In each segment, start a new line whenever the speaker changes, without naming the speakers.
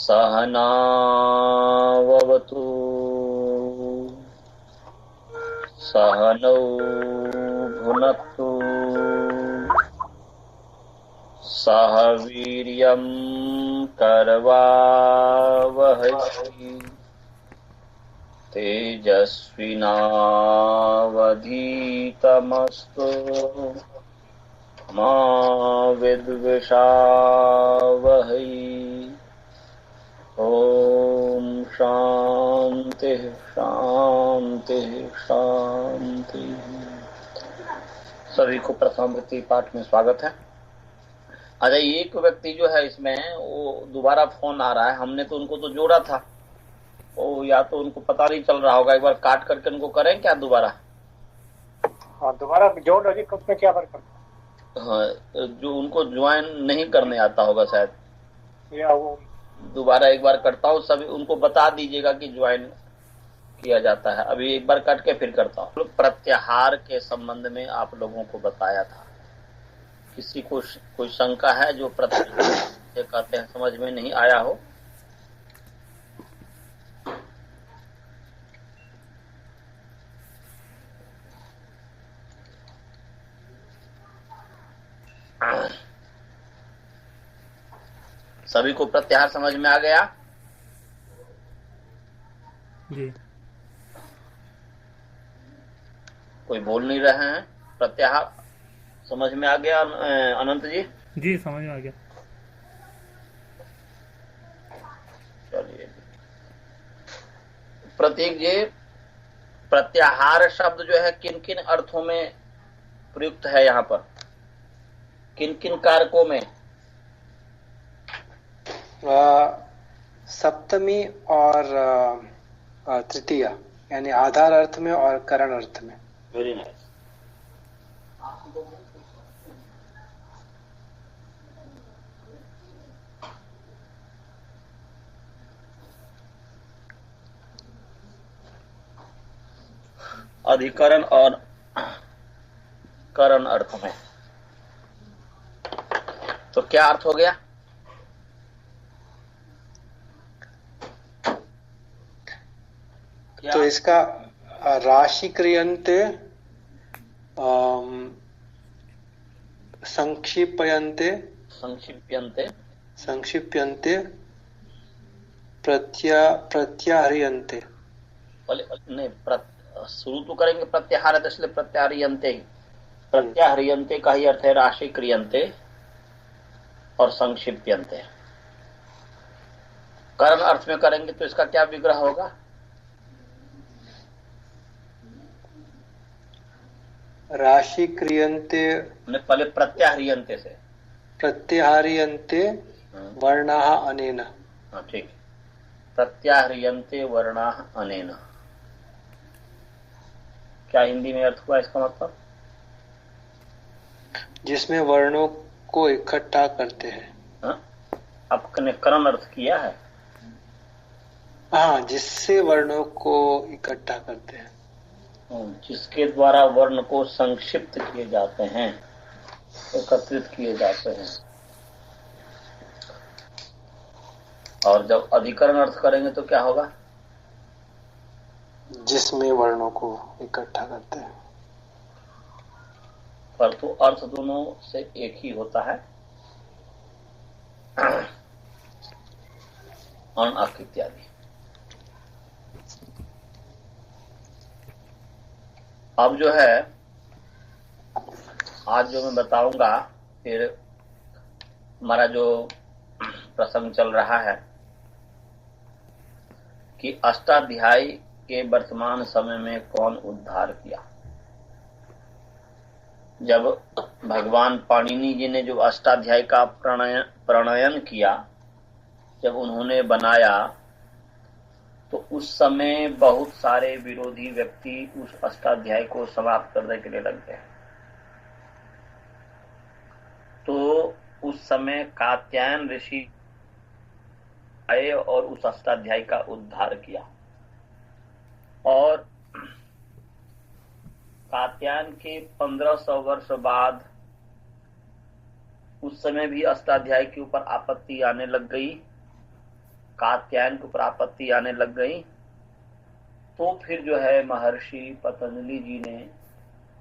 सहनाववतु सहनौ भुनक्तु सह वीर्यं करवावहै तेजस्विनावधीतमस्तु मा विद्विषावहै। ओम शांति शांति शांति। सभी को प्रथम वृत्ति पाठ में स्वागत है। अरे एक व्यक्ति जो है इसमें वो दोबारा फोन आ रहा है, हमने तो उनको तो जोड़ा था, वो या तो उनको पता नहीं चल रहा होगा, एक बार काट करके उनको करें क्या दोबारा?
हाँ दोबारा जोड़ लॉजिक में क्या फर्क पड़ता है?
हाँ, जो उनको ज्वाइन नहीं करने आता होगा शायद,
या वो
दोबारा एक बार करता हूँ, सभी उनको बता दीजिएगा कि ज्वाइन किया जाता है। अभी एक बार कट के फिर करता हूँ। प्रत्याहार के संबंध में आप लोगों को बताया था। किसी को कोई शंका है जो प्रत्याहार कहते हैं समझ में नहीं आया हो? सभी को प्रत्याहार समझ में आ गया?
जी।
कोई बोल नहीं रहे हैं। प्रत्याहार समझ में आ गया अनंत जी?
जी समझ में आ गया।
चलिए प्रतीक जी, प्रत्याहार शब्द जो है किन किन अर्थों में प्रयुक्त है यहाँ पर, किन किन कारकों में?
सप्तमी और तृतीया, यानी आधार अर्थ में और करण अर्थ में।
Very nice. अधिकरण और करण अर्थ में, तो क्या अर्थ हो गया?
तो इसका राशि क्रियन्ते, संक्षिप्यन्ते संक्षिप्यन्ते प्रत्याह्रियन्ते।
नहीं, शुरू तो करेंगे प्रत्याहार है तो इसलिए प्रत्याह्रियन्ते ही। प्रत्याह्रियन्ते का ही अर्थ है राशि क्रियन्ते और संक्षिप्यन्ते। करण अर्थ में करेंगे तो इसका क्या विग्रह होगा?
राशि क्रियन्ते,
पहले प्रत्याह्रियन्ते से
प्रत्याह्रियन्ते वर्णाः अनेन।
हाँ ठीक, प्रत्याह्रियन्ते वर्णाः अनेन। क्या हिंदी में अर्थ हुआ इसका मतलब?
जिसमें वर्णों को इकट्ठा करते हैं।
हाँ? आपने करण अर्थ किया है?
हाँ, जिससे वर्णों को इकट्ठा करते हैं,
जिसके द्वारा वर्ण को संक्षिप्त किए जाते हैं, एकत्रित किए जाते हैं। और जब अधिकरण अर्थ करेंगे तो क्या होगा?
जिसमें वर्णों को इकट्ठा करते हैं।
परंतु अर्थ दोनों से एक ही होता है, अण अक इत्यादि। अब जो है आज जो मैं बताऊंगा, फिर हमारा जो प्रसंग चल रहा है कि अष्टाध्यायी के वर्तमान समय में कौन उद्धार किया। जब भगवान पाणिनि जी ने जो अष्टाध्यायी का प्रणयन किया, जब उन्होंने बनाया, तो उस समय बहुत सारे विरोधी व्यक्ति उस अष्टाध्यायी को समाप्त करने के लिए लग गए। तो उस समय कात्यायन ऋषि आए और उस अष्टाध्यायी का उद्धार किया। और कात्यायन के 1500 वर्ष बाद उस समय भी अष्टाध्यायी के ऊपर आपत्ति आने लग गई कात्यायन को प्रापत्ति आने लग गई, तो फिर जो है महर्षि पतंजलि जी ने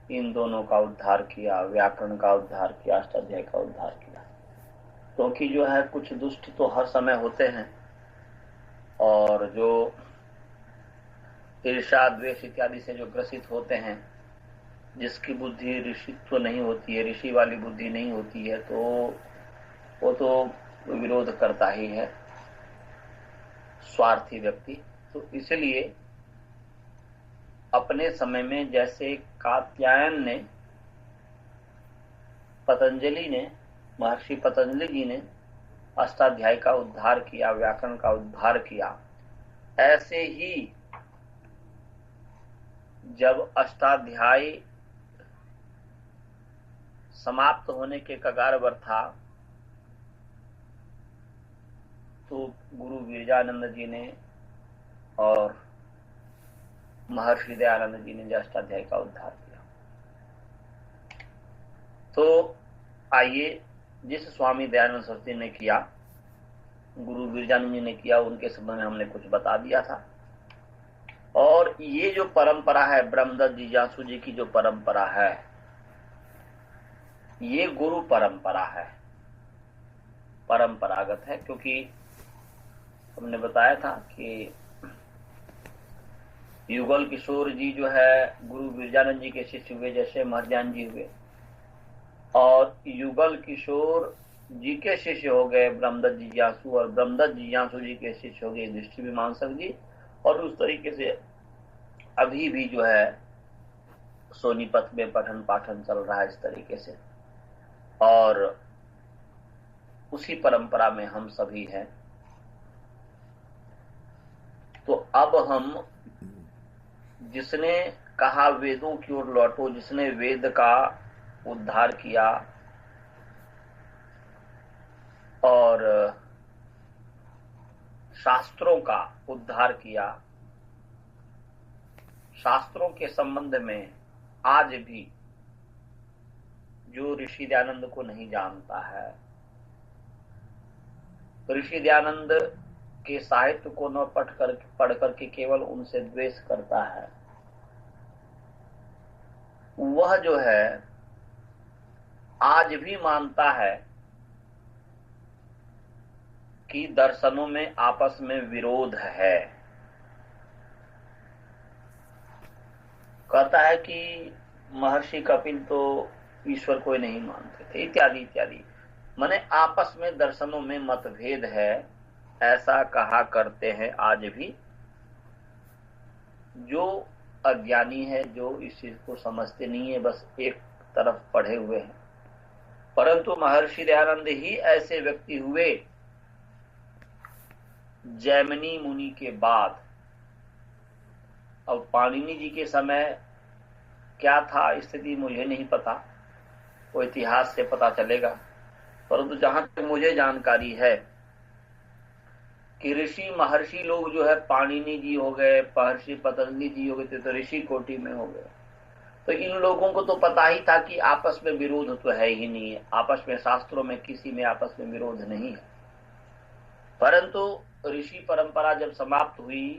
इन दोनों का उद्धार किया, व्याकरण का उद्धार किया, अष्टाध्यायी का उद्धार किया। क्योंकि जो है कुछ दुष्ट तो हर समय होते हैं, और जो ईर्ष्या द्वेष इत्यादि से जो ग्रसित होते हैं, जिसकी बुद्धि ऋषित्व नहीं होती है, ऋषि वाली बुद्धि नहीं होती है, तो वो तो विरोध करता ही है, स्वार्थी व्यक्ति। तो इसलिए अपने समय में जैसे कात्यायन ने, पतंजलि ने, महर्षि पतंजलि जी ने अष्टाध्यायी का उद्धार किया, व्याकरण का उद्धार किया, ऐसे ही जब अष्टाध्यायी समाप्त होने के कगार पर था, तो गुरु विरजानंद जी ने और महर्षि दयानंद जी ने अष्टाध्यायी का उद्धार किया। तो आइए, जिस स्वामी दयानंद सरस्वती ने किया, गुरु विरजानंद जी ने किया, उनके संबंध में हमने कुछ बता दिया था। और ये जो परंपरा है, ब्रह्मदत्त जिज्ञासु जी की जो परंपरा है, ये गुरु परंपरा है, परंपरागत है। क्योंकि हमने बताया था कि युगल किशोर जी जो है गुरु विरजानंद जी के शिष्य हुए, जैसे महर्जान जी हुए, और युगल किशोर जी के शिष्य हो गए ब्रह्मदत्त जिज्ञासु, और ब्रह्मदत्त जिज्ञासु जी के शिष्य हो गए दृष्टि मीमांसक जी। और उस तरीके से अभी भी जो है सोनीपत में पठन पाठन चल रहा है इस तरीके से, और उसी परंपरा में हम सभी हैं। तो अब हम, जिसने कहा वेदों की ओर लौटो, जिसने वेद का उद्धार किया और शास्त्रों का उद्धार किया, शास्त्रों के संबंध में आज भी जो ऋषि दयानंद को नहीं जानता है, ऋषि दयानंद के साहित्य को न पढ़ करके केवल उनसे द्वेष करता है, वह जो है आज भी मानता है कि दर्शनों में आपस में विरोध है। कहता है कि महर्षि कपिल तो ईश्वर को नहीं मानते थे, इत्यादि इत्यादि। माने आपस में दर्शनों में मतभेद है, ऐसा कहा करते हैं आज भी जो अज्ञानी है, जो इस चीज को समझते नहीं है, बस एक तरफ पढ़े हुए हैं। परंतु महर्षि दयानंद ही ऐसे व्यक्ति हुए जैमिनी मुनि के बाद। अब पाणिनि जी के समय क्या था स्थिति मुझे नहीं पता, वो इतिहास से पता चलेगा। परंतु जहां तक मुझे जानकारी है कि ऋषि महर्षि लोग जो है, पाणिनि जी हो गए, महर्षि पतंजलि जी हो गए, तो ऋषि कोटि में हो गए। तो इन लोगों को तो पता ही था कि आपस में विरोध तो है ही नहीं है, आपस में शास्त्रों में किसी में आपस में विरोध नहीं है। परंतु ऋषि परंपरा जब समाप्त हुई,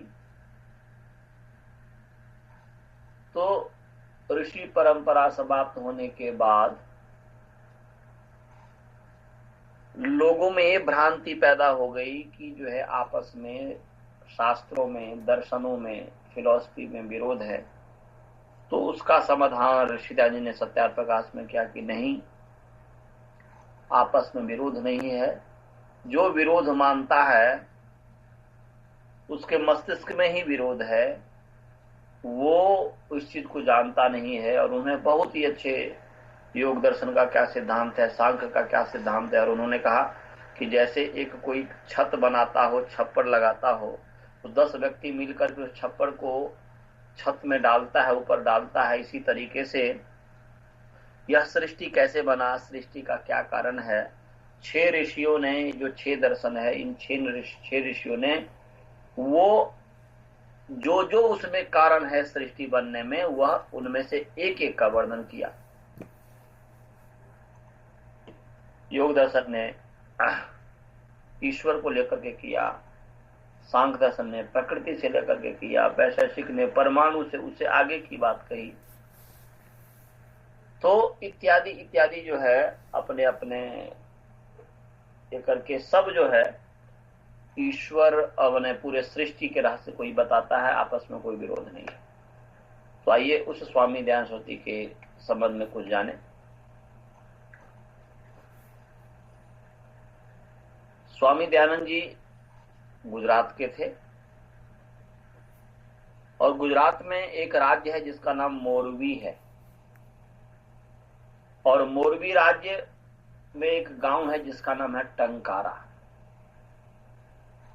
तो ऋषि परंपरा समाप्त होने के बाद लोगों में ये भ्रांति पैदा हो गई कि जो है आपस में शास्त्रों में, दर्शनों में, फिलॉसफी में विरोध है। तो उसका समाधान ऋषिदास जी ने सत्यार्थ प्रकाश में किया कि नहीं, आपस में विरोध नहीं है। जो विरोध मानता है उसके मस्तिष्क में ही विरोध है, वो उस चीज को जानता नहीं है। और उन्हें बहुत ही अच्छे योग दर्शन का क्या सिद्धांत है, सांख्य का क्या सिद्धांत है। और उन्होंने कहा कि जैसे एक कोई छत बनाता हो, छप्पर लगाता हो, तो 10 व्यक्ति मिलकर के उस छप्पर को छत में डालता है, ऊपर डालता है। इसी तरीके से यह सृष्टि कैसे बना, सृष्टि का क्या कारण है। 6 ऋषियों ने, जो 6 दर्शन है, इन 6 ऋषियों ने वो जो जो उसमें कारण है सृष्टि बनने में, वह उनमें से एक एक का वर्णन किया। योग दर्शन ने ईश्वर को लेकर के किया, सांख्य दर्शन ने प्रकृति से लेकर के किया, वैशेषिक ने परमाणु से उससे आगे की बात कही। तो इत्यादि इत्यादि जो है अपने अपने ये करके सब जो है ईश्वर अपने पूरे सृष्टि के रहस्य को ही बताता है, आपस में कोई विरोध नहीं है। तो आइए उस स्वामी दयानंद सरस्वती के संबंध में कुछ जाने। स्वामी दयानंद जी गुजरात के थे और गुजरात में एक राज्य है जिसका नाम मोरवी है, और मोरवी राज्य में एक गांव है जिसका नाम है टंकारा।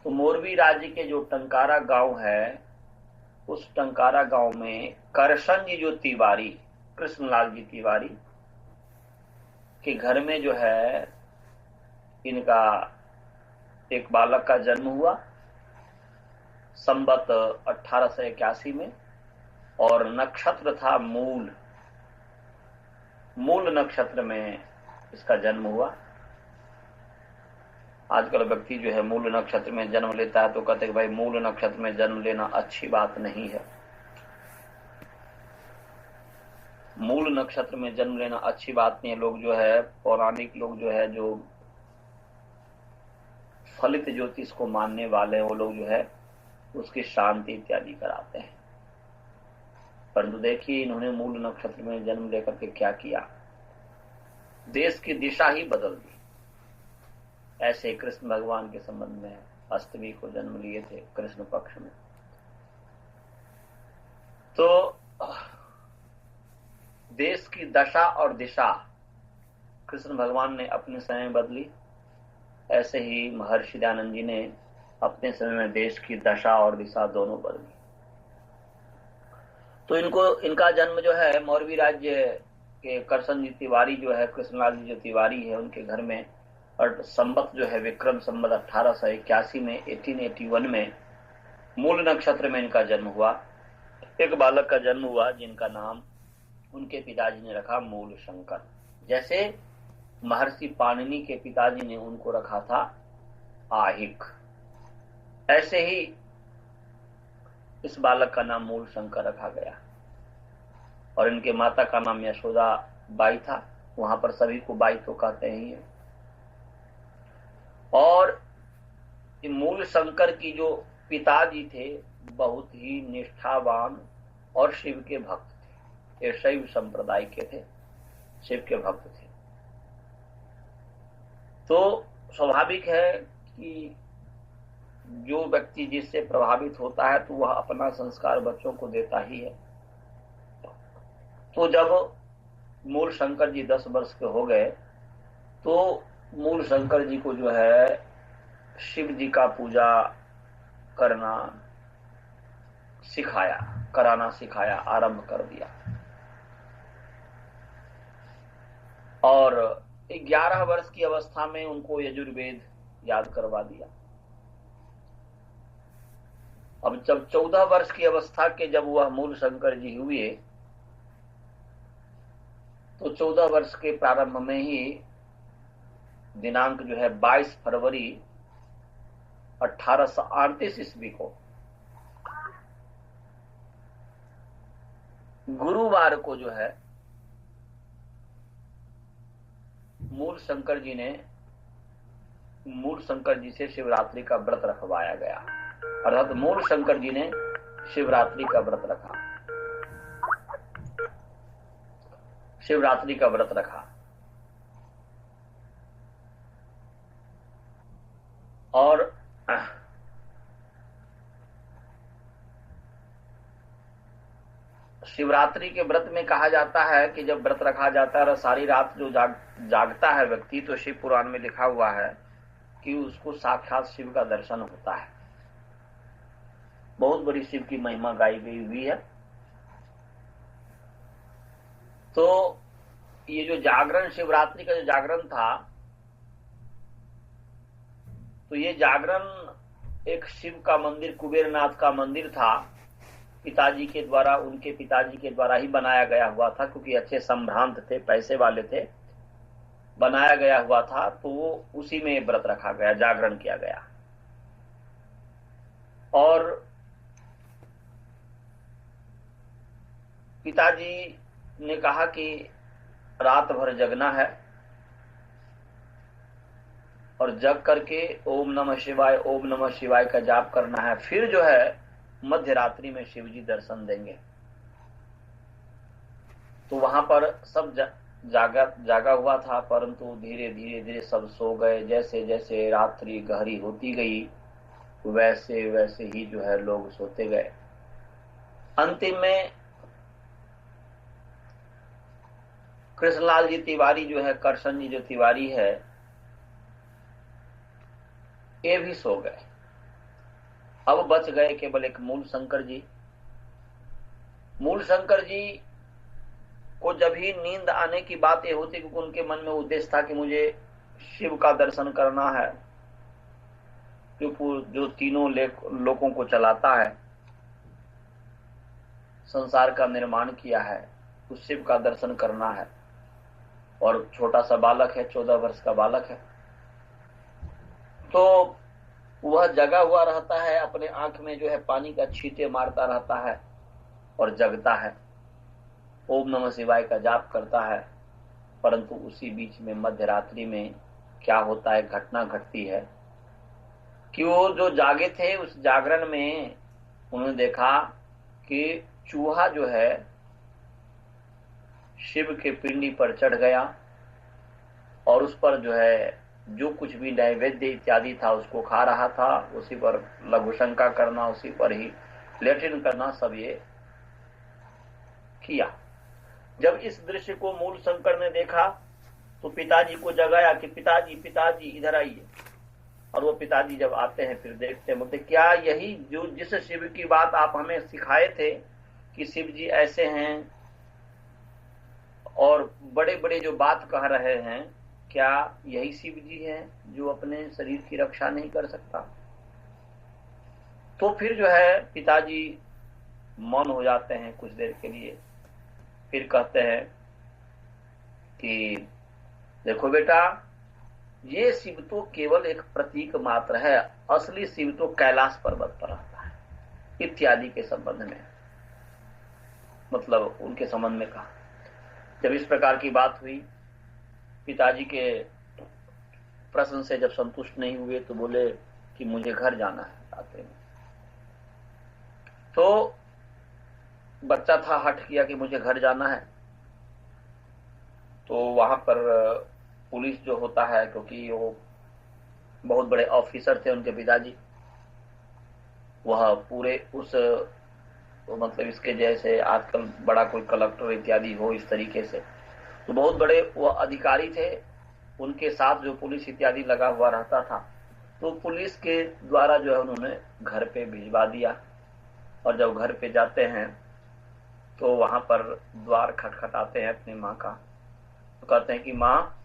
तो मोरवी राज्य के जो टंकारा गांव है, उस टंकारा गांव में करशन जी जो तिवारी, कृष्णलाल जी तिवारी के घर में जो है इनका एक बालक का जन्म हुआ संवत 1881 में, और नक्षत्र था मूल। मूल नक्षत्र में इसका जन्म हुआ। आजकल व्यक्ति जो है मूल नक्षत्र में जन्म लेता है तो कहते हैं कि भाई मूल नक्षत्र में जन्म लेना अच्छी बात नहीं है। मूल नक्षत्र में जन्म लेना अच्छी बात नहीं है। लोग जो है पौराणिक लोग जो है जो फलित ज्योतिष को मानने वाले हैं वो लोग जो है उसकी शांति इत्यादि कराते हैं। परंतु देखिए इन्होंने मूल नक्षत्र में जन्म लेकर के क्या किया, देश की दिशा ही बदल दी। ऐसे कृष्ण भगवान के संबंध में अष्टमी को जन्म लिए थे कृष्ण पक्ष में। तो देश की दशा और दिशा कृष्ण भगवान ने अपने समय में बदली, ऐसे ही महर्षि दयानंद जी ने अपने समय में देश की दशा और दिशा दोनों बदली। तो इनका जन्म जो है मौरवी राज्य के करशन जी तिवारी जो है, कृष्णलाल जी जो तिवारी है, उनके घर में, और संवत जो है विक्रम संवत 1881 में 1881 में मूल नक्षत्र में इनका जन्म हुआ। एक बालक का जन्म हुआ जिनका नाम उनके पिताजी ने रखा मूल शंकर। जैसे महर्षि पाणिनि के पिताजी ने उनको रखा था आहिक, ऐसे ही इस बालक का नाम मूल शंकर रखा गया। और इनके माता का नाम यशोदा बाई था, वहां पर सभी को बाई तो कहते ही हैं। और मूल शंकर की जो पिताजी थे बहुत ही निष्ठावान और शिव के भक्त थे। ये शैव संप्रदाय के थे, शिव के भक्त थे। तो स्वाभाविक है कि जो व्यक्ति जिससे प्रभावित होता है तो वह अपना संस्कार बच्चों को देता ही है। तो जब मूल शंकर जी 10 वर्ष के हो गए तो मूल शंकर जी को जो है शिव जी का पूजा करना सिखाया, कराना सिखाया, आरंभ कर दिया। और 11 वर्ष की अवस्था में उनको यजुर्वेद याद करवा दिया। अब जब 14 वर्ष की अवस्था के जब वह मूल शंकर जी हुए तो 14 वर्ष के प्रारंभ में ही दिनांक जो है 22 फरवरी 1838 ईस्वी को गुरुवार को जो है मूल शंकर जी से शिवरात्रि का व्रत रखवाया गया। अर्थात मूल शंकर जी ने शिवरात्रि का व्रत रखा, शिवरात्रि का व्रत रखा। और शिवरात्रि के व्रत में कहा जाता है कि जब व्रत रखा जाता है और सारी रात जो जागता है व्यक्ति, तो शिव पुराण में लिखा हुआ है कि उसको साक्षात शिव का दर्शन होता है। बहुत बड़ी शिव की महिमा गाई गई हुई है। तो ये जो जागरण, शिवरात्रि का जो जागरण था, तो ये जागरण एक शिव का मंदिर, कुबेरनाथ का मंदिर था, पिताजी के द्वारा, उनके पिताजी के द्वारा ही बनाया गया हुआ था, क्योंकि अच्छे संभ्रांत थे, पैसे वाले थे, बनाया गया हुआ था। तो वो उसी में व्रत रखा गया, जागरण किया गया। और पिताजी ने कहा कि रात भर जगना है और जग करके ओम नमः शिवाय का जाप करना है। फिर जो है मध्य रात्रि में शिव जी दर्शन देंगे। तो वहां पर सब जागा हुआ था, परंतु धीरे धीरे सब सो गए। जैसे जैसे रात्रि गहरी होती गई वैसे वैसे ही जो है लोग सोते गए। अंतिम में कृष्णलाल जी तिवारी जो है, करशन जी जो तिवारी है, ये भी सो गए। अब बच गए केवल एक मूल शंकर जी। मूल शंकर जी को जब ही नींद आने की बात ये होती, क्योंकि उनके मन में उद्देश्य था कि मुझे शिव का दर्शन करना है, जो तीनों लोगों को चलाता है, संसार का निर्माण किया है, उस शिव का दर्शन करना है। और छोटा सा बालक है, 14 वर्ष का बालक है, तो वह जगा हुआ रहता है, अपने आंख में जो है पानी का छींटे मारता रहता है और जगता है, ओम नमः शिवाय का जाप करता है। परंतु उसी बीच में मध्य रात्रि में क्या होता है, घटना घटती है कि वो जो जागे थे उस जागरण में उन्होंने देखा कि चूहा जो है शिव के पिंडी पर चढ़ गया और उस पर जो है जो कुछ भी नैवेद्य इत्यादि था उसको खा रहा था। उसी पर लघुशंका करना, उसी पर ही लेटिन करना, सब ये किया। जब इस दृश्य को मूल शंकर ने देखा तो पिताजी को जगाया कि पिताजी पिताजी इधर आइए। और वो पिताजी जब आते हैं फिर देखते हैं, बोलते क्या यही जो जिस शिव की बात आप हमें सिखाए थे कि शिव जी ऐसे हैं और बड़े बड़े जो बात कह रहे हैं, क्या यही शिव जी है जो अपने शरीर की रक्षा नहीं कर सकता? तो फिर जो है पिताजी मौन हो जाते हैं कुछ देर के लिए, फिर कहते हैं कि देखो बेटा, ये शिव तो केवल एक प्रतीक मात्र है, असली शिव तो कैलाश पर्वत पर रहता है, इत्यादि के संबंध में, मतलब उनके संबंध में कहा। जब इस प्रकार की बात हुई, पिताजी के प्रश्न से जब संतुष्ट नहीं हुए तो बोले कि मुझे घर जाना है रात्रि में। तो बच्चा था, हट किया कि मुझे घर जाना है। तो वहां पर पुलिस जो होता है, क्योंकि वो बहुत बड़े ऑफिसर थे उनके पिताजी, वह पूरे उस मतलब इसके जैसे आजकल बड़ा कोई कलेक्टर इत्यादि हो इस तरीके से, तो बहुत बड़े वो अधिकारी थे, उनके साथ जो पुलिस इत्यादि लगा हुआ रहता था। तो पुलिस के द्वारा जो है उन्होंने घर पे भिजवा दिया। और जब घर पे जाते हैं तो वहां पर द्वार खटखटाते हैं अपनी माँ का, तो कहते हैं कि माँ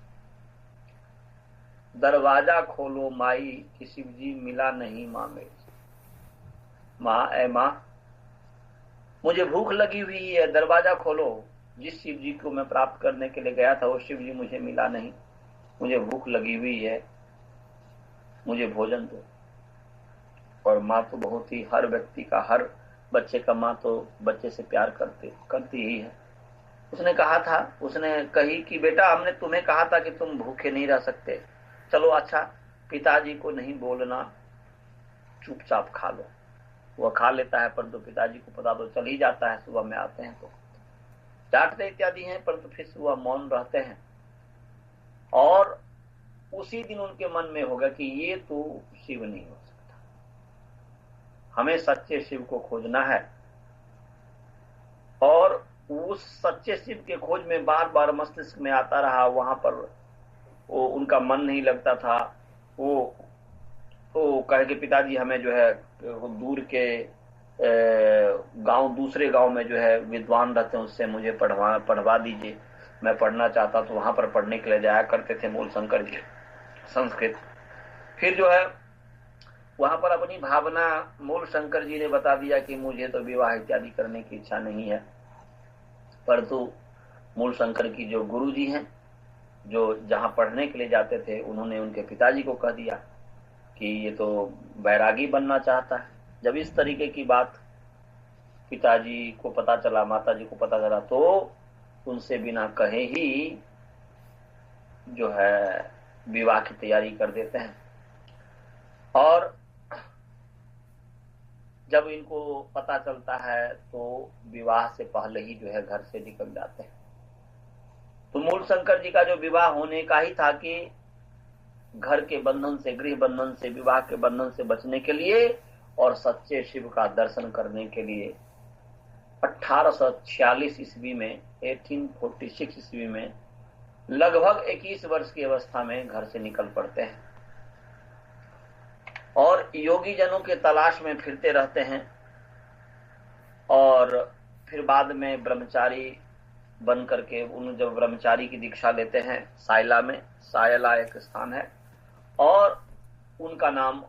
दरवाजा खोलो माई कि शिव जी मिला नहीं माँ मेरी। माँ, ऐ माँ, मुझे भूख लगी हुई है, दरवाजा खोलो। जिस शिव जी को मैं प्राप्त करने के लिए गया था वो शिव जी मुझे मिला नहीं, मुझे भूख लगी हुई है, मुझे भोजन दो। और माँ तो बहुत ही, हर व्यक्ति का, हर बच्चे का माँ तो बच्चे से प्यार करती ही है। उसने कहा था, उसने कही कि बेटा हमने तुम्हें कहा था कि तुम भूखे नहीं रह सकते, चलो अच्छा पिताजी को नहीं बोलना, चुपचाप खा लो। वह खा लेता है, परंतु पिताजी को पता तो चल ही जाता है। सुबह में आते हैं तो डांटते इत्यादि हैं, परंतु फिर सुबह मौन रहते हैं। और उसी दिन उनके मन में होगा कि ये तो शिव नहीं हो सकता, हमें सच्चे शिव को खोजना है। और उस सच्चे शिव के खोज में बार बार मस्तिष्क में आता रहा। वहां पर वो उनका मन नहीं लगता था। वो कहे कि पिताजी हमें जो है दूर के गांव, दूसरे गांव में जो है विद्वान रहते हैं, उससे मुझे पढ़वा दीजिए, मैं पढ़ना चाहता। तो वहां पर पढ़ने के लिए जाया करते थे मूल शंकर जी, संस्कृत। फिर जो है वहां पर अपनी भावना मूल शंकर जी ने बता दिया कि मुझे तो विवाह इत्यादि करने की इच्छा नहीं है। परंतु मूल शंकर की जो गुरु जी हैं, जो जहां पढ़ने के लिए जाते थे, उन्होंने उनके पिताजी को कह दिया कि ये तो बैरागी बनना चाहता है, जब इस तरीके की बात पिताजी को पता चला, माताजी को पता चला, तो उनसे बिना कहे ही जो है विवाह की तैयारी कर देते हैं। और जब इनको पता चलता है तो विवाह से पहले ही जो है घर से निकल जाते हैं। तो मूल शंकर जी का जो विवाह होने का ही था कि घर के बंधन से, गृह बंधन से, विवाह के बंधन से बचने के लिए और सच्चे शिव का दर्शन करने के लिए 1846 ईस्वी में, 1846 ईस्वी में लगभग 21 वर्ष की अवस्था में घर से निकल पड़ते हैं और योगी जनों के तलाश में फिरते रहते हैं। और फिर बाद में ब्रह्मचारी बन करके उन जब ब्रह्मचारी की दीक्षा लेते हैं सायला में, सायला एक स्थान है, और उनका नाम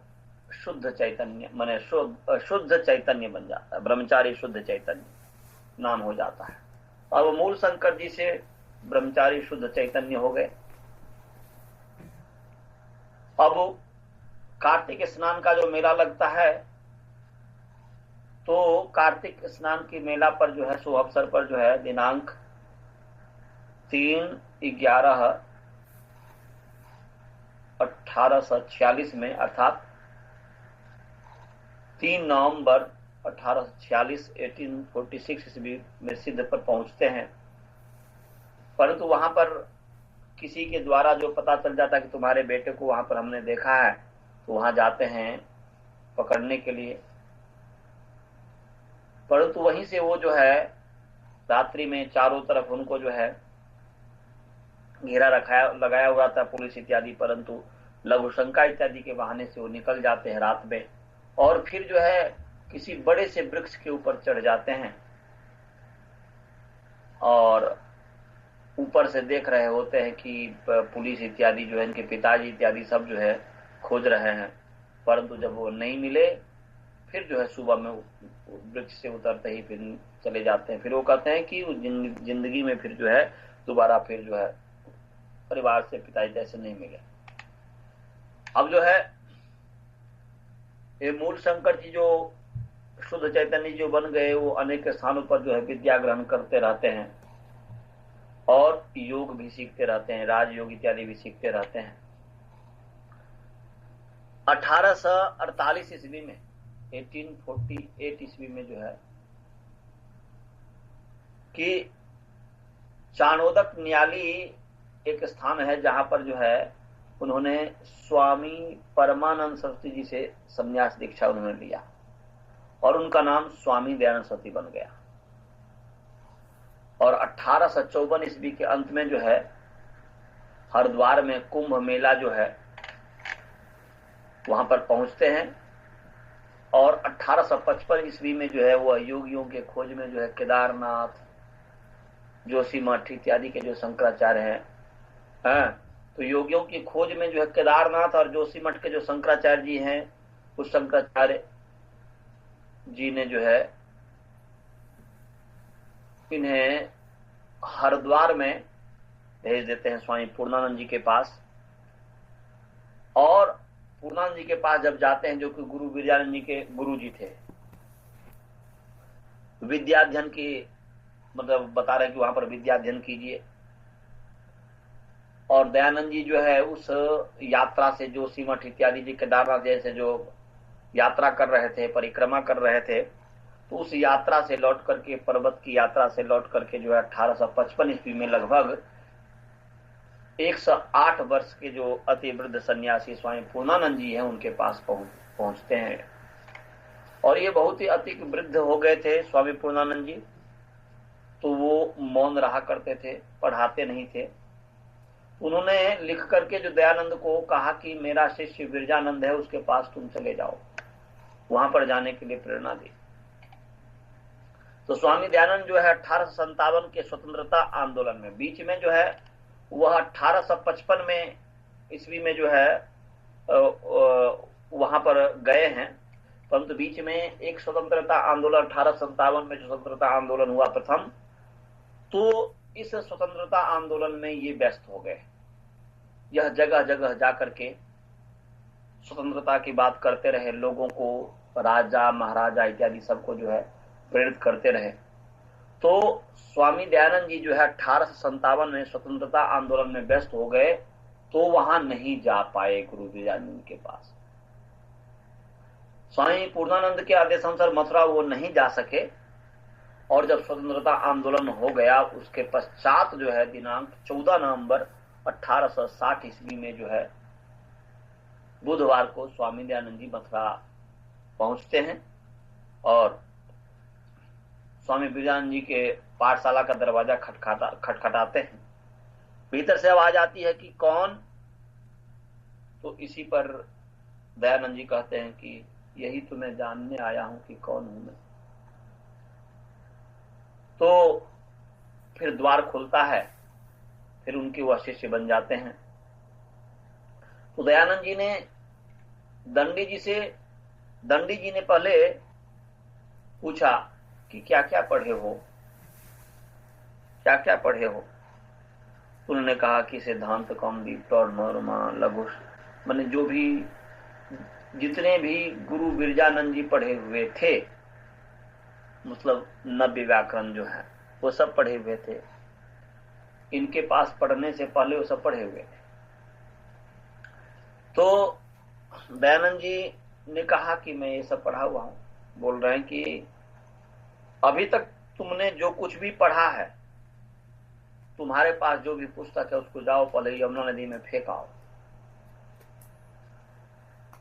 शुद्ध चैतन्य माने शुद्ध चैतन्य बन जाता है, ब्रह्मचारी शुद्ध चैतन्य नाम हो जाता है। अब मूल शंकर जी से ब्रह्मचारी शुद्ध चैतन्य हो गए। अब कार्तिक स्नान का जो मेला लगता है, तो कार्तिक स्नान की मेला पर जो है, शुभ अवसर पर जो है, दिनांक 3/11/1846 में, अर्थात 3 नवंबर 1846 1846 ईस्वी में सिद्ध पर पहुंचते हैं। परंतु वहां पर किसी के द्वारा जो पता चल जाता है कि तुम्हारे बेटे को वहां पर हमने देखा है, तो वहां जाते हैं पकड़ने के लिए। परंतु वहीं से वो जो है रात्रि में चारों तरफ उनको जो है घेरा लगाया हुआ था पुलिस इत्यादि, परंतु लघु शंका इत्यादि के बहाने से वो निकल जाते हैं रात में और फिर जो है किसी बड़े से वृक्ष के ऊपर चढ़ जाते हैं और ऊपर से देख रहे होते हैं कि पुलिस इत्यादि जो है, इनके पिताजी इत्यादि सब जो है खोज रहे हैं। परंतु जब वो नहीं मिले, फिर जो है सुबह में वृक्ष से उतरते ही फिर चले जाते हैं। फिर वो कहते हैं कि जिंदगी में फिर जो है दोबारा फिर जो है परिवार से, पिताजी जैसे नहीं मिले। अब जो है ये मूल शंकर जी जो शुद्ध चैतन्य जो बन गए, वो अनेक स्थानों पर जो है विद्या ग्रहण करते रहते हैं और योग भी सीखते रहते हैं, राजयोग इत्यादि भी सीखते रहते हैं। 1848 ईस्वी में, 1848 ईस्वी में जो है कि चाणोदक न्याली एक स्थान है जहां पर जो है उन्होंने स्वामी परमानंद सरस्वती जी से संन्यास दीक्षा उन्होंने लिया और उनका नाम स्वामी दयानंद सरस्वती बन गया। और 1854 ईस्वी के अंत में जो है हरिद्वार में कुंभ मेला जो है वहां पर पहुंचते हैं और 1855 ईस्वी में जो है वह योगियों के खोज में जो है केदारनाथ, जोशीमठ इत्यादि के जो शंकराचार्य हैं, तो योगियों की खोज में जो है केदारनाथ और जोशीमठ के जो शंकराचार्य जी हैं, उस शंकराचार्य जी ने जो है इन्हें हरिद्वार में भेज देते हैं स्वामी पूर्णानंद जी के पास। और पूर्णानंद जी के पास जब जाते हैं, जो कि गुरु विरजानंद जी के गुरु जी थे, विद्याध्ययन की मतलब बता रहे हैं कि वहां पर विद्याध्ययन कीजिए। और दयानंद जी जो है उस यात्रा से, जोशीमठ इत्यादि जी केदारनाथ जैसे जो यात्रा कर रहे थे, परिक्रमा कर रहे थे, तो उस यात्रा से लौट करके, पर्वत की यात्रा से लौट करके जो है 1855 ईस्वी में लगभग 108 वर्ष के जो अति वृद्ध सन्यासी स्वामी पूर्णानंद जी हैं उनके पास पहुंचते हैं। और ये बहुत ही अति वृद्ध हो गए थे स्वामी पूर्णानंद जी, तो वो मौन रहा करते थे, पढ़ाते नहीं थे। उन्होंने लिख करके जो दयानंद को कहा कि मेरा शिष्य विरजानंद है, उसके पास तुम चले जाओ, वहां पर जाने के लिए प्रेरणा दी। तो स्वामी दयानंद जो है 1857 के स्वतंत्रता आंदोलन में, बीच में जो है वह 1855 में ईस्वी में जो है वहां पर गए हैं, परंतु बीच में एक स्वतंत्रता आंदोलन 1857 में जो स्वतंत्रता आंदोलन हुआ प्रथम, तो इस स्वतंत्रता आंदोलन में ये व्यस्त हो गए। यह जगह जगह जाकर के स्वतंत्रता की बात करते रहे, लोगों को राजा महाराजा इत्यादि सबको जो है प्रेरित करते रहे। तो स्वामी दयानंद जी जो है 1857 में स्वतंत्रता आंदोलन में व्यस्त हो गए, तो वहां नहीं जा पाए गुरु विजयानंद के पास। स्वामी पूर्णानंद के आदेशानुसार मथुरा वो नहीं जा सके, और जब स्वतंत्रता आंदोलन हो गया उसके पश्चात जो है दिनांक 14 नवंबर 1860 ईस्वी में जो है बुधवार को स्वामी दयानंद जी मथुरा पहुंचते हैं और स्वामी विजयानंद जी के पाठशाला का दरवाजा खटखटाते हैं। भीतर से आवाज आती है कि कौन? तो इसी पर दयानंद जी कहते हैं कि यही तो मैं जानने आया हूं कि कौन हूं मैं। तो फिर द्वार खुलता है, फिर उनके वह शिष्य बन जाते हैं। तो दयानंद जी ने दंडी जी ने पहले पूछा कि क्या क्या पढ़े हो, क्या क्या पढ़े हो? उन्होंने कहा कि सिद्धांत कौमुदी, मनोरमा, लघु, माने जो भी जितने भी गुरु विरजानंद जी पढ़े हुए थे, मतलब 90 व्याकरण जो है वो सब पढ़े हुए थे। इनके पास पढ़ने से पहले वो सब पढ़े हुए थे। तो दयानंद जी ने कहा कि मैं ये सब पढ़ा हुआ हूं। बोल रहे हैं कि अभी तक तुमने जो कुछ भी पढ़ा है, तुम्हारे पास जो भी पुस्तक है उसको जाओ पहले यमुना नदी में फेंकाओ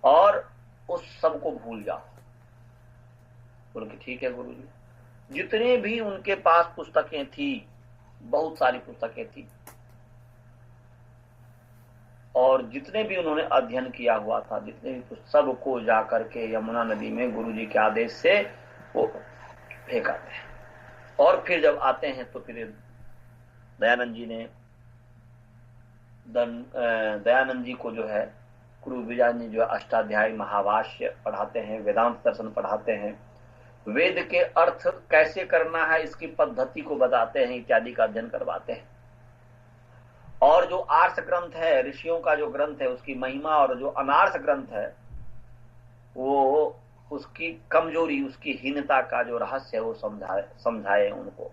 और उस सब को भूल जाओ। बोले कि ठीक है गुरुजी। जितने भी उनके पास पुस्तकें थी, बहुत सारी पुस्तकें थी, और जितने भी उन्होंने अध्ययन किया हुआ था, जितने भी सबको जा करके यमुना नदी में गुरुजी के आदेश से वो फेंकाते हैं। और फिर जब आते हैं तो फिर दयानंद जी ने दयानंद जी को जो है गुरु विजयानंद जी जो है अष्टाध्यायी महाभाष्य पढ़ाते हैं, वेदांत दर्शन पढ़ाते हैं, वेद के अर्थ कैसे करना है इसकी पद्धति को बताते हैं, इत्यादि का अध्ययन करवाते हैं। और जो आर्ष ग्रंथ है, ऋषियों का जो ग्रंथ है, उसकी महिमा, और जो अनार्ष ग्रंथ है वो उसकी कमजोरी, उसकी हीनता का जो रहस्य है वो समझाए उनको।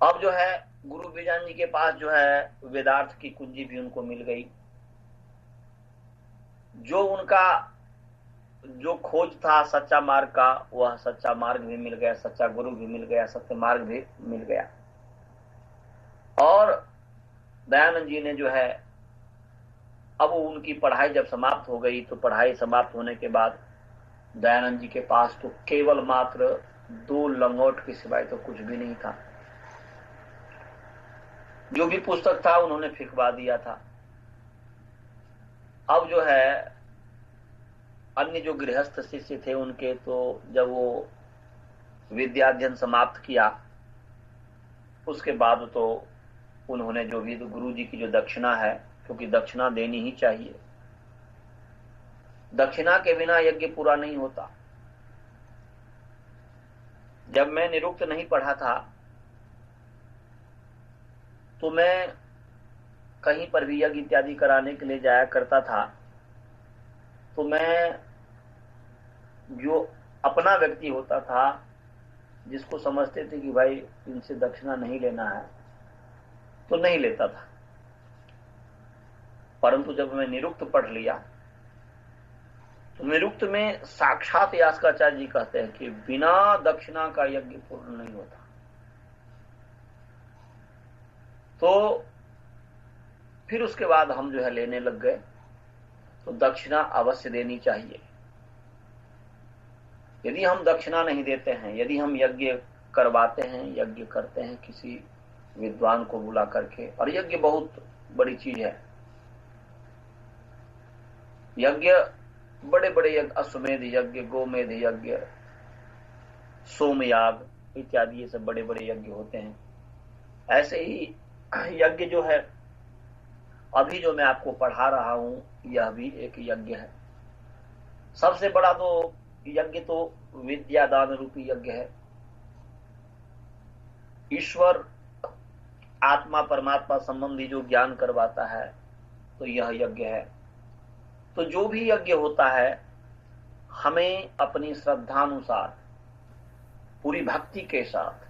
अब जो है गुरु विजयानंद जी के पास जो है वेदार्थ की कुंजी भी उनको मिल गई। जो उनका जो खोज था सच्चा मार्ग का, वह सच्चा मार्ग भी मिल गया, सच्चा गुरु भी मिल गया, सत्य मार्ग भी मिल गया। और दयानंद जी ने जो है अब उनकी पढ़ाई जब समाप्त हो गई, तो पढ़ाई समाप्त होने के बाद दयानंद जी के पास तो केवल मात्र 2 लंगोट के सिवाय तो कुछ भी नहीं था। जो भी पुस्तक था उन्होंने फेंकवा दिया था। अब जो है अन्य जो गृहस्थ शिष्य थे उनके, तो जब वो विद्याध्ययन समाप्त किया उसके बाद तो उन्होंने जो भी गुरु जी की जो दक्षिणा है, क्योंकि दक्षिणा देनी ही चाहिए, दक्षिणा के बिना यज्ञ पूरा नहीं होता। जब मैं निरुक्त नहीं पढ़ा था तो मैं कहीं पर भी यज्ञ इत्यादि कराने के लिए जाया करता था, तो मैं जो अपना व्यक्ति होता था जिसको समझते थे कि भाई इनसे दक्षिणा नहीं लेना है, तो नहीं लेता था। परंतु जब मैं निरुक्त पढ़ लिया तो निरुक्त में साक्षात यास्काचार्य जी कहते हैं कि बिना दक्षिणा का यज्ञ पूर्ण नहीं होता। तो फिर उसके बाद हम जो है लेने लग गए। तो दक्षिणा अवश्य देनी चाहिए। यदि हम दक्षिणा नहीं देते हैं, यदि हम यज्ञ करवाते हैं, यज्ञ करते हैं किसी विद्वान को बुला करके, और यज्ञ बहुत बड़ी चीज है। यज्ञ बड़े बड़े यज्ञ, अश्वमेध यज्ञ, गोमेध यज्ञ, सोमयाग इत्यादि, ये सब बड़े बड़े यज्ञ होते हैं। ऐसे ही यज्ञ जो है अभी जो मैं आपको पढ़ा रहा हूं, यह भी एक यज्ञ है। सबसे बड़ा तो यज्ञ तो विद्यादान रूपी यज्ञ है। ईश्वर आत्मा परमात्मा संबंधी जो ज्ञान करवाता है, तो यह यज्ञ है। तो जो भी यज्ञ होता है हमें अपनी श्रद्धानुसार पूरी भक्ति के साथ,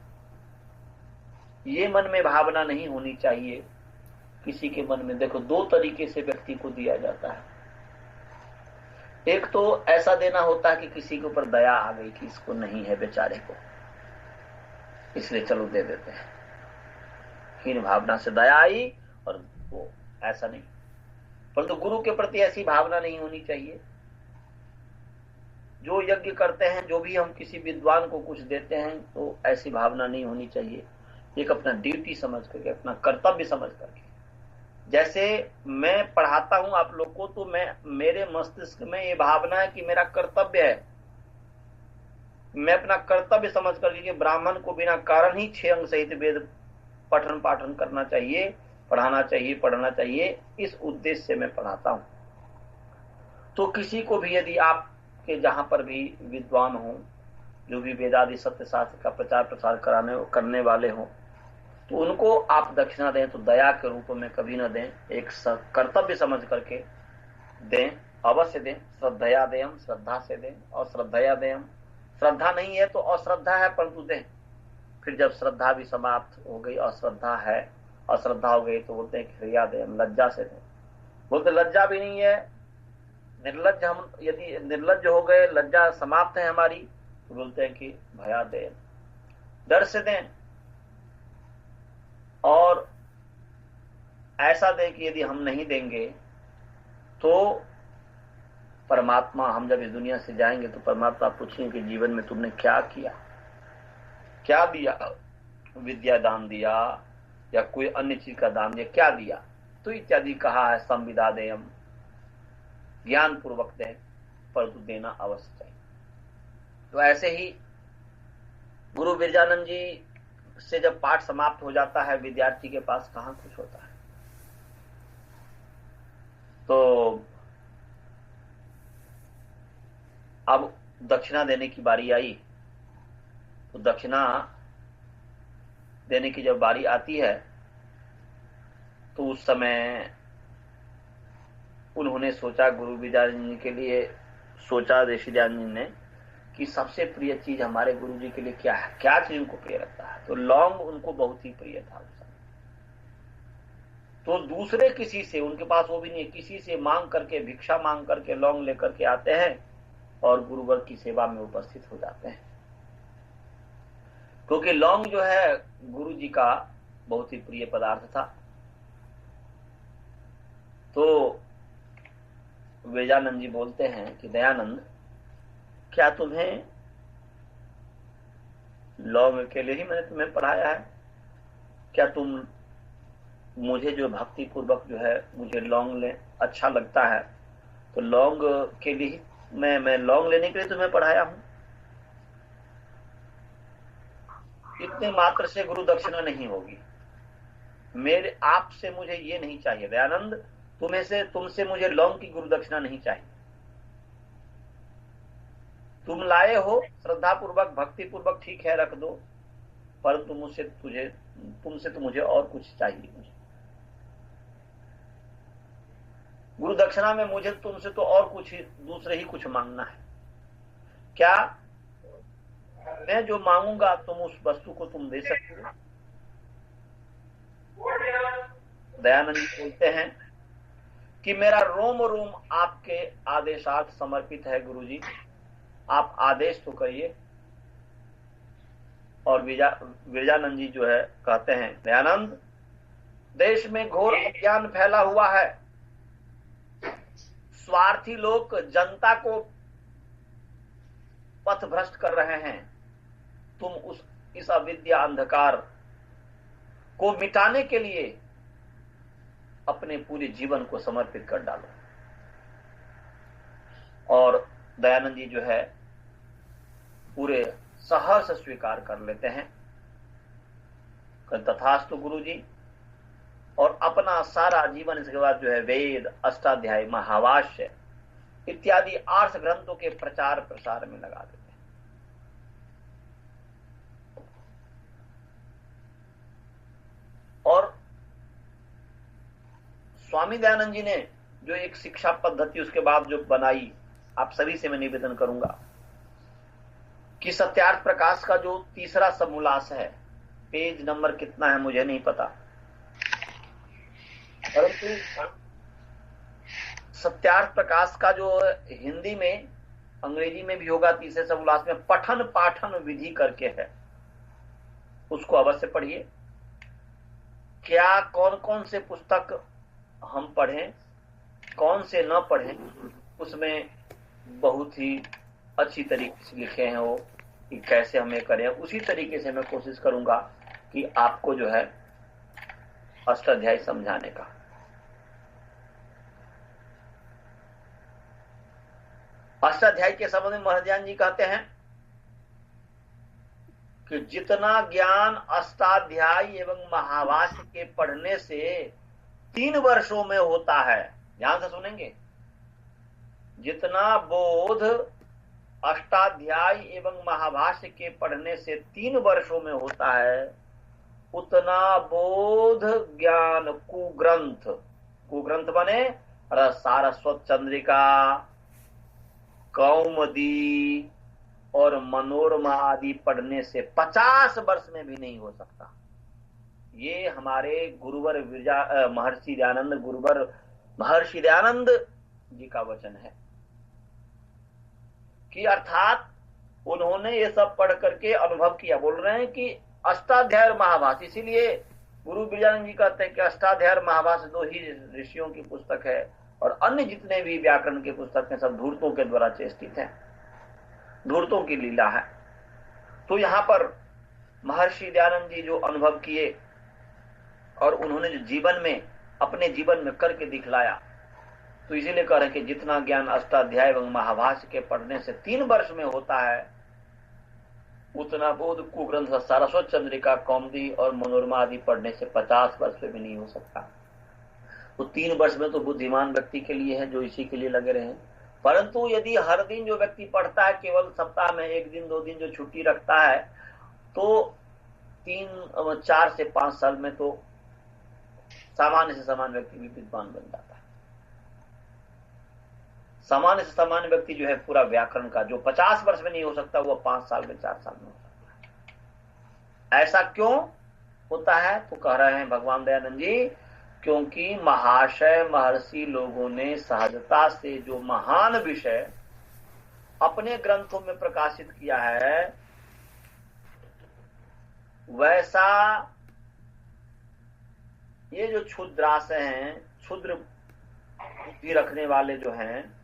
ये मन में भावना नहीं होनी चाहिए किसी के मन में। देखो, दो तरीके से व्यक्ति को दिया जाता है। एक तो ऐसा देना होता है कि किसी के ऊपर दया आ गई कि इसको नहीं है बेचारे को, इसलिए चलो दे देते हैं। हीन भावना से दया आई, और वो ऐसा नहीं। परंतु गुरु के प्रति ऐसी भावना नहीं होनी चाहिए। जो यज्ञ करते हैं, जो भी हम किसी विद्वान को कुछ देते हैं, तो ऐसी भावना नहीं होनी चाहिए। एक अपना ड्यूटी समझ करके, अपना कर्तव्य समझ करके। जैसे मैं पढ़ाता हूं आप लोग को, तो मेरे मस्तिष्क में ये भावना है कि मेरा कर्तव्य है। मैं अपना कर्तव्य समझ करके कि ब्राह्मण को बिना कारण ही 6 अंग सहित वेद पठन पाठन करना चाहिए, पढ़ाना चाहिए, पढ़ना चाहिए, इस उद्देश्य से मैं पढ़ाता हूं। तो किसी को भी, यदि आपके जहां पर भी विद्वान हो, जो भी वेदादि सत्य शास्त्र का प्रचार प्रसार करने वाले हो, तो उनको आप दक्षिणा दें तो दया के रूप में कभी न दें, एक कर्तव्य समझ करके दें, अवश्य दें। श्रद्धया दें, श्रद्धा से दें, और श्रद्धया दें। श्रद्धा नहीं है तो अश्रद्धा है, परंतु दें। फिर जब श्रद्धा भी समाप्त हो गई, अश्रद्धा है, अश्रद्धा हो गई, तो बोलते हैं क्रिया दें, लज्जा से दें। बोलते लज्जा भी नहीं है, निर्लज्ज हम यदि निर्लज्ज हो गए, लज्जा समाप्त है हमारी, तो बोलते हैं कि भया दें, डर से दें। और ऐसा दें कि यदि हम नहीं देंगे तो परमात्मा, हम जब इस दुनिया से जाएंगे तो परमात्मा पूछेंगे कि जीवन में तुमने क्या किया, क्या दिया, विद्या दान दिया या कोई अन्य चीज का दान दिया, क्या दिया। तो इत्यादि कहा है, संविदा देयम, ज्ञान पूर्वक दें, परंतु देना अवश्य चाहिए। तो ऐसे ही गुरु बिरजानंद जी से जब पाठ समाप्त हो जाता है, विद्यार्थी के पास कहां कुछ होता है। तो अब दक्षिणा देने की बारी आई। तो दक्षिणा देने की जब बारी आती है, तो उस समय उन्होंने सोचा, गुरु विद्यानंद जी के लिए सोचा ऋषिदान जी ने, कि सबसे प्रिय चीज हमारे गुरु जी के लिए क्या है, क्या चीज उनको प्रिय लगता है। तो लौंग उनको बहुत ही प्रिय था उस समय। तो दूसरे किसी से, उनके पास वो भी नहीं, किसी से मांग करके, भिक्षा मांग करके लौंग लेकर के आते हैं और गुरुवर की सेवा में उपस्थित हो जाते हैं। क्योंकि लौंग जो है गुरु जी का बहुत ही प्रिय पदार्थ था। तो विरजानंद जी बोलते हैं कि दयानंद, क्या तुम्हें लौंग के लिए ही मैंने तुम्हें पढ़ाया है? क्या तुम मुझे जो भक्ति पूर्वक जो है मुझे लौंग ले अच्छा लगता है, तो लौंग के लिए ही मैं लौंग लेने के लिए तुम्हें पढ़ाया हूं? इतने मात्र से गुरु दक्षिणा नहीं होगी। मेरे आपसे मुझे ये नहीं चाहिए दयानंद, तुमसे मुझे लौंग की गुरु दक्षिणा नहीं चाहिए। तुम लाए हो श्रद्धा पूर्वक, भक्ति पूर्वक, ठीक है, रख दो, परंतु तुमसे तो मुझे और कुछ चाहिए। मुझे गुरु दक्षिणा में मुझे तुमसे तो और कुछ दूसरे ही कुछ मांगना है। क्या मैं जो मांगूंगा तुम उस वस्तु को तुम दे सकते हो? दयानंद जी बोलते हैं कि मेरा रोम रोम आपके आदेशार्थ समर्पित है गुरुजी, आप आदेश तो करिए। और विरजानंद जी जो है कहते हैं, दयानंद, देश में घोर अज्ञान फैला हुआ है। स्वार्थी लोग जनता को पथ भ्रष्ट कर रहे हैं। तुम इस अविद्या अंधकार को मिटाने के लिए अपने पूरे जीवन को समर्पित कर डालो। और दयानंद जी जो है पूरे सहर्ष स्वीकार कर लेते हैं, तथास्तु गुरु जी, और अपना सारा जीवन इसके बाद जो है वेद, अष्टाध्यायी, महावाष्य इत्यादि 8 ग्रंथों के प्रचार प्रसार में लगा देते हैं। और स्वामी दयानंद जी ने जो एक शिक्षा पद्धति उसके बाद जो बनाई आप सभी से मैं निवेदन करूंगा कि सत्यार्थ प्रकाश का जो तीसरा समोल्लास है, पेज नंबर कितना है मुझे नहीं पता, परंतु सत्यार्थ प्रकाश का जो हिंदी में, अंग्रेजी में भी होगा तीसरे समोल्लास में, पठन पाठन विधि करके है, उसको अवश्य पढ़िए। क्या कौन कौन से पुस्तक हम पढ़ें, कौन से न पढ़ें, उसमें बहुत ही अच्छी तरीके से लिखे हैं वो कि कैसे हमें करें। उसी तरीके से मैं कोशिश करूंगा कि आपको जो है अष्टाध्यायी समझाने का। अष्टाध्यायी के संबंध में महर्षि जी कहते हैं कि जितना ज्ञान अष्टाध्यायी एवं महाभाष्य के पढ़ने से 3 वर्षों में होता है, ध्यान से सुनेंगे, जितना बोध अष्टाध्यायी एवं महाभाष्य के पढ़ने से 3 वर्षों में होता है, उतना बोध ज्ञान कुग्रंथ, कुग्रंथ बने सारस्वत चंद्रिका, कौमुदी और मनोरमा आदि पढ़ने से 50 वर्ष में भी नहीं हो सकता। ये हमारे गुरुवर महर्षि दयानंद, गुरुवर महर्षि दयानंद जी का वचन है कि अर्थात उन्होंने ये सब पढ़ करके अनुभव किया। बोल रहे हैं कि अष्टाध्याय महाभाष्य, इसीलिए गुरु विजयानंद जी कहते हैं कि अष्टाध्याय महाभाष्य 2 ही ऋषियों की पुस्तक है और अन्य जितने भी व्याकरण के पुस्तक हैं सब धूर्तों के द्वारा चेष्टित हैं, धूर्तों की लीला है। तो यहां पर महर्षि दयानंद जी जो अनुभव किए और उन्होंने जो जीवन में, अपने जीवन में करके दिखलाया, तो इसीलिए कह रहे हैं कि जितना ज्ञान अष्टाध्याय एवं महाभाष्य के पढ़ने से 3 वर्ष में होता है, उतना बोध कुग्रंथ सारस्वत चंद्रिका, कौमुदी और मनोरमा आदि पढ़ने से 50 वर्ष में भी नहीं हो सकता। तो 3 वर्ष में तो बुद्धिमान व्यक्ति के लिए है जो इसी के लिए लगे रहे। परंतु यदि हर दिन जो व्यक्ति पढ़ता है, केवल सप्ताह में 1 दिन 2 दिन जो छुट्टी रखता है, तो 4 से 5 साल में तो सामान्य से सामान्य व्यक्ति भी विद्वान बन जाता है। सामान्य से सामान्य व्यक्ति जो है पूरा व्याकरण का जो 50 वर्ष में नहीं हो सकता, वो 5 साल में 4 साल में हो सकता है। ऐसा क्यों होता है? तो कह रहे हैं भगवान दयानंद जी, क्योंकि महाशय महर्षि लोगों ने सहजता से जो महान विषय अपने ग्रंथों में प्रकाशित किया है, वैसा ये जो क्षुद्राशय हैं, क्षुद्र बुद्धि रखने वाले जो हैं,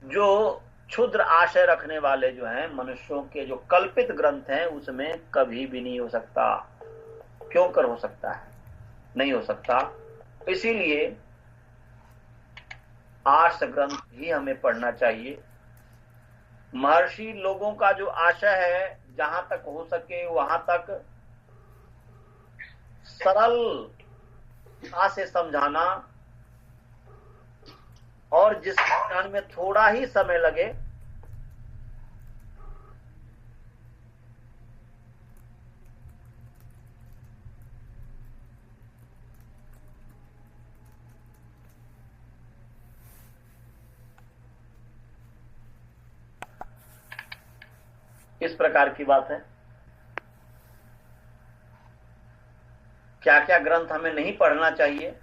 जो क्षुद्र आशय रखने वाले जो हैं, मनुष्यों के जो कल्पित ग्रंथ हैं, उसमें कभी भी नहीं हो सकता। क्यों कर हो सकता है? नहीं हो सकता। इसीलिए 8 ग्रंथ ही हमें पढ़ना चाहिए। महर्षि लोगों का जो आशय है, जहां तक हो सके वहां तक सरलता से समझाना, और जिस ज्ञान में थोड़ा ही समय लगे इस प्रकार की बात है। क्या क्या ग्रंथ हमें नहीं पढ़ना चाहिए,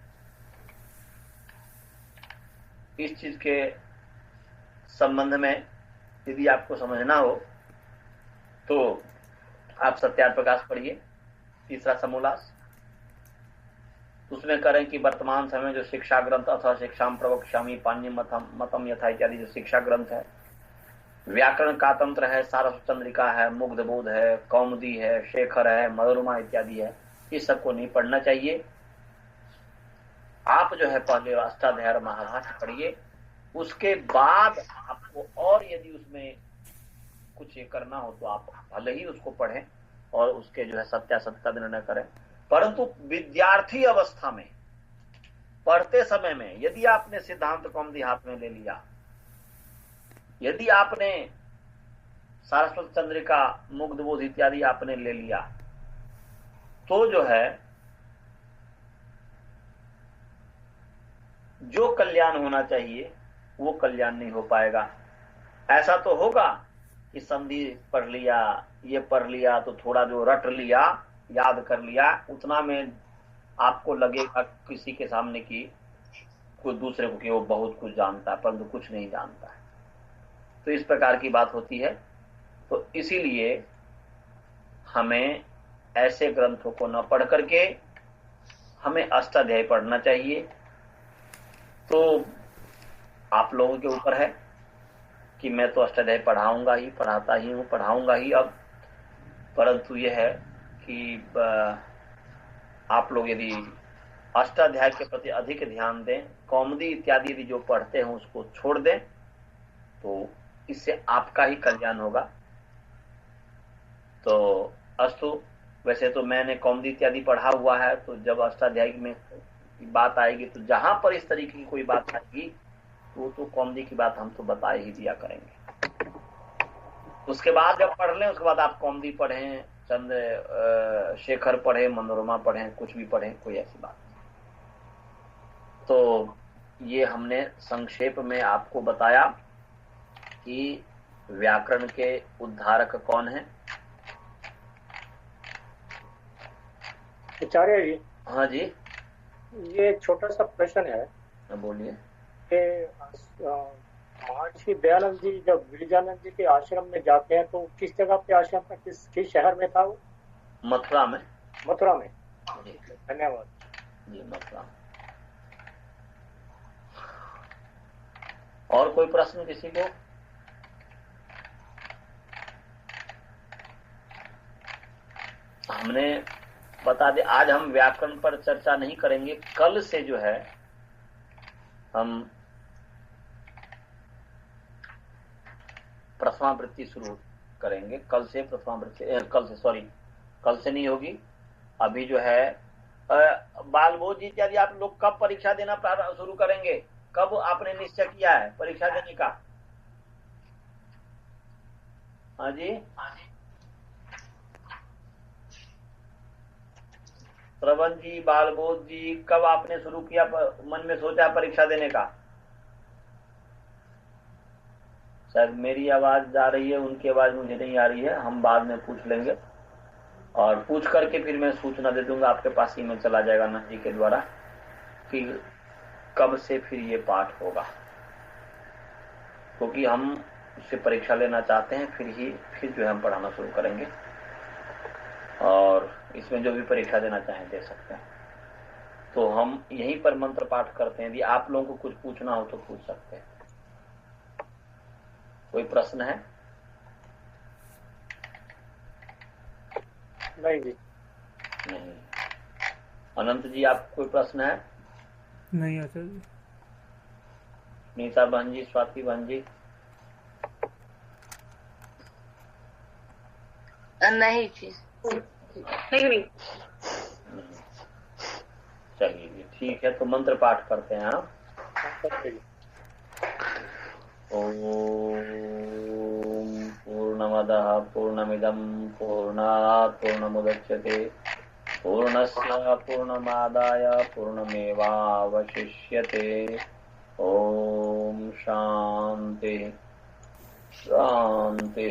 इस चीज के संबंध में यदि आपको समझना हो तो आप सत्यार्थ प्रकाश पढ़िए, तीसरा समोल्लास। उसमें करें कि वर्तमान समय जो शिक्षा ग्रंथ अथवा शिक्षाम प्रवक्ष्यामि पाणिनि मतम यथा इत्यादि जो शिक्षा ग्रंथ है, व्याकरण का तंत्र है, सारस्वत चंद्रिका है, मुग्धबोध है, कौमुदी है, शेखर है, मनोरमा इत्यादि है, इस सबको नहीं पढ़ना चाहिए। आप जो है पहले अष्टाध्यायी महाभाष्य पढ़िए, उसके बाद आपको और यदि उसमें कुछ ये करना हो तो आप भले ही उसको पढ़ें और उसके जो है सत्यासत्य का निर्णय करें। परंतु विद्यार्थी अवस्था में पढ़ते समय में यदि आपने सिद्धांत कौमुदी हाथ में ले लिया, यदि आपने सारस्वत चंद्रिका, मुग्धबोध इत्यादि आपने ले लिया, तो जो है जो कल्याण होना चाहिए वो कल्याण नहीं हो पाएगा। ऐसा तो होगा कि संधि पढ़ लिया, ये पढ़ लिया, तो थोड़ा जो रट लिया, याद कर लिया, उतना में आपको लगेगा किसी के सामने की कोई दूसरे को कि वो बहुत कुछ जानता है, परंतु कुछ नहीं जानता है। तो इस प्रकार की बात होती है। तो इसीलिए हमें ऐसे ग्रंथों को न पढ़ करके हमें अष्टाध्यायी पढ़ना चाहिए। तो आप लोगों के ऊपर है कि मैं तो अष्टाध्यायी पढ़ाऊंगा ही, पढ़ाता ही हूँ, पढ़ाऊंगा ही अब। परंतु यह है कि आप लोग यदि अष्टाध्याय के प्रति अधिक ध्यान दें, कौमुदी इत्यादि यदि जो पढ़ते हैं उसको छोड़ दें, तो इससे आपका ही कल्याण होगा। तो अस्तु, वैसे तो मैंने कौमुदी इत्यादि पढ़ा हुआ है, तो जब अष्टाध्यायी में बात आएगी तो जहां पर इस तरीके की कोई बात आएगी तो कौमुदी की बात हम तो बता ही दिया करेंगे। उसके बाद जब पढ़ लें, उसके बाद आप कौमुदी पढ़ें, चंद्र शेखर पढ़े, मनोरमा पढ़ें, कुछ भी पढ़ें, कोई ऐसी बात नहीं। तो ये हमने संक्षेप में आपको बताया कि व्याकरण के उद्धारक कौन है।
आचार्य जी,
हाँ जी,
ये एक छोटा सा प्रश्न है
बोलिए।
कि महर्षि दयानंद जी जब गिरिजानंद जी के आश्रम में जाते हैं तो किस जगह पे आश्रम था, किस शहर में था वो?
मथुरा में।
मथुरा में।
जी
धन्यवाद
जी, मथुरा। और कोई प्रश्न किसी को? हमने बता दे, आज हम व्याकरण पर चर्चा नहीं करेंगे। कल से जो है हम प्रथमावृत्ति शुरू करेंगे। कल से कल से नहीं होगी। अभी जो है बालबोध जी इत्यादि आप लोग कब परीक्षा देना शुरू करेंगे? कब आपने निश्चय किया है परीक्षा देने का? हाँ जी, श्रवण जी, बालबोध जी, कब आपने शुरू किया, मन में सोचा परीक्षा देने का? शायद मेरी आवाज जा रही है, उनकी आवाज मुझे नहीं आ रही है। हम बाद में पूछ लेंगे और पूछ करके फिर मैं सूचना दे दूंगा, आपके पास ईमेल चला जाएगा नंद जी के द्वारा कि कब से फिर ये पाठ होगा, क्योंकि हम उससे परीक्षा लेना चाहते हैं। फिर जो है हम पढ़ाना शुरू करेंगे और इसमें जो भी परीक्षा देना चाहें दे सकते हैं। तो हम यहीं पर मंत्र पाठ करते हैं। यदि आप लोगों को कुछ पूछना हो तो पूछ सकते हैं। कोई प्रश्न है?
नहीं जी,
नहीं। अनंत जी, आप कोई प्रश्न है?
नहीं आचार्य जी।
नीता बहन जी, स्वाति बहन जी?
नहीं जी, नहीं।
चलिए जी, ठीक है। तो मंत्र पाठ करते हैं। हाँ, ओम पूर्णमदः पूर्णमिदं पूर्णात् पूर्णमुदच्यते पूर्णस्य पूर्णमादाय पूर्णमेवावशिष्यते। ओम शांति शांति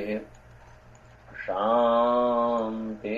शांति।